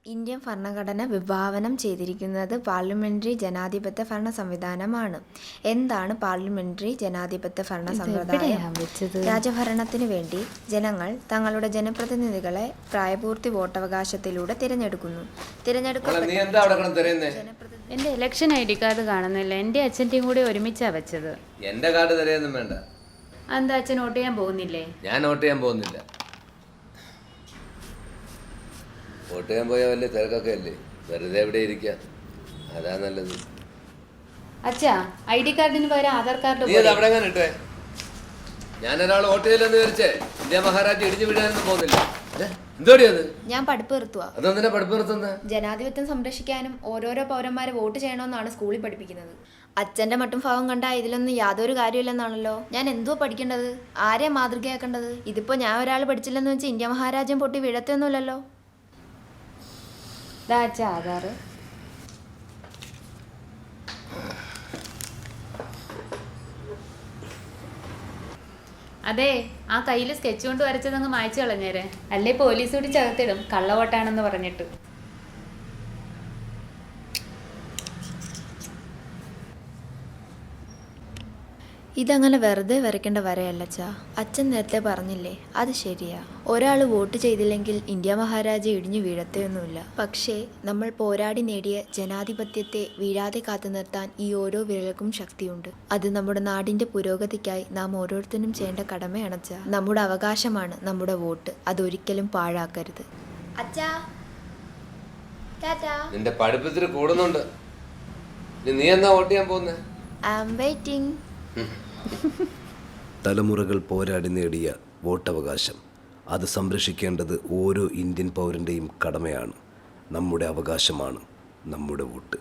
Indian ഭരണഘടന വിഭാവനം ചെയ്തിരിക്കുന്നത് പാർലമെന്ററി ജനാധിപത്യ ഭരണ സംവിധാനമാണ്. എന്താണ് പാർലമെന്ററി ജനാധിപത്യ ഭരണ സമ്പ്രദായം? രാജഭരണത്തിനു വേണ്ടി ജനങ്ങൾ തങ്ങളുടെ ജനപ്രതിനിധികളെ പ്രായപൂർത്തി വോട്ടവകാശത്തിലൂടെ തിരഞ്ഞെടുക്കുന്നു. എന്റെ ഇലക്ഷൻ ID കാർഡ് കാണുന്നില്ല. എന്റെ അച്ഛൻ്റെയും കൂടി ഒരുമിച്ചാ വെച്ചത്. എന്റെ കാർഡ് തരയൊന്നും വേണ്ട. എന്താ അച്ഛൻ വോട്ട് ചെയ്യാൻ പോകുന്നില്ലേ? ഞാൻ വോട്ട് ചെയ്യാൻ പോകുന്നില്ല. വോട്ട് ചെയ്യാൻ പോയാൽ വലിയ തിരക്കൊക്കെ അല്ലേ, വെറുതെ എവിടെ ഇരിക്കുക, അതാ നല്ലത്. അച്ഛാ, ID കാർഡിന് പകരം ആധാർ കാർഡ്. നീ അത് അവിടെ എങ്ങനെ ഇട്ടേ? ഞാനൊരാൾ വോട്ട് ചെയ്യില്ലെന്ന് വിചാരിച്ചേ ഇന്ത്യ മഹാരാജ്യം ഇടിഞ്ഞു വീഴാനൊന്നും പോകുന്നില്ല. എന്തോടി അത്? ഞാൻ പഠിപ്പ് നിർത്തുക. അതെന്തിനാ പഠിപ്പ് നിർത്തുന്നത്? ജനാധിപത്യം സംരക്ഷിക്കാനും ഓരോരോ പൗരന്മാരെ വോട്ട് ചെയ്യണമെന്നാണ് സ്കൂളിൽ പഠിപ്പിക്കുന്നത്. അച്ഛന്റെ മട്ടും ഭാവം കണ്ട ഇതിലൊന്നും യാതൊരു കാര്യമില്ലെന്നാണല്ലോ. ഞാൻ എന്തോ പഠിക്കേണ്ടത്? ആരെയാ മാതൃകയാക്കേണ്ടത്? ഇതിപ്പോ ഞാൻ ഒരാൾ പഠിച്ചില്ലെന്ന് വെച്ച് ഇന്ത്യ മഹാരാജ്യം പൊട്ടി വീഴത്തൊന്നുമില്ലല്ലോ. ആധാർ. അതെ, ആ കയ്യിൽ സ്കെച്ച് കൊണ്ട് വരച്ചതങ്ങ് മായ്ച്ചു കളഞ്ഞേരെ, അല്ലേ പോലീസ് കൂടി ചകത്തിടും കള്ളവോട്ടാണെന്ന് പറഞ്ഞിട്ട്. ഇതങ്ങനെ വെറുതെ വരയ്ക്കേണ്ട വരയല്ലച്ചാ. അച്ഛൻ നേരത്തെ പറഞ്ഞില്ലേ, അത് ശരിയാ. ഒരാൾ വോട്ട് ചെയ്തില്ലെങ്കിൽ ഇന്ത്യ മഹാരാജ്യം ഇടിഞ്ഞു വീഴത്തൊന്നുമില്ല. പക്ഷേ നമ്മൾ പോരാടി നേടിയ ജനാധിപത്യത്തെ വീഴാതെ കാത്തു നിർത്താൻ ഈ ഓരോ വിരൽക്കും ശക്തിയുണ്ട്. അത് നമ്മുടെ നാടിന്റെ പുരോഗതിക്കായി നാം ഓരോരുത്തരും ചെയ്യേണ്ട കടമയാണച്ചാ. നമ്മുടെ അവകാശമാണ് നമ്മുടെ വോട്ട്. അതൊരിക്കലും പാഴാക്കരുത്. അച്ഛാ, നിന്റെ പഠിപ്പത്തിൽ കൂടുന്നുണ്ട്. നീ എന്നാ വോട്ട് ചെയ്യാൻ പോകുന്നേ? I am waiting. തലമുറകൾ പോരാടി നേടിയ വോട്ടവകാശം അത് സംരക്ഷിക്കേണ്ടത് ഓരോ ഇന്ത്യൻ പൗരൻ്റെയും കടമയാണ്. നമ്മുടെ അവകാശമാണ് നമ്മുടെ വോട്ട്.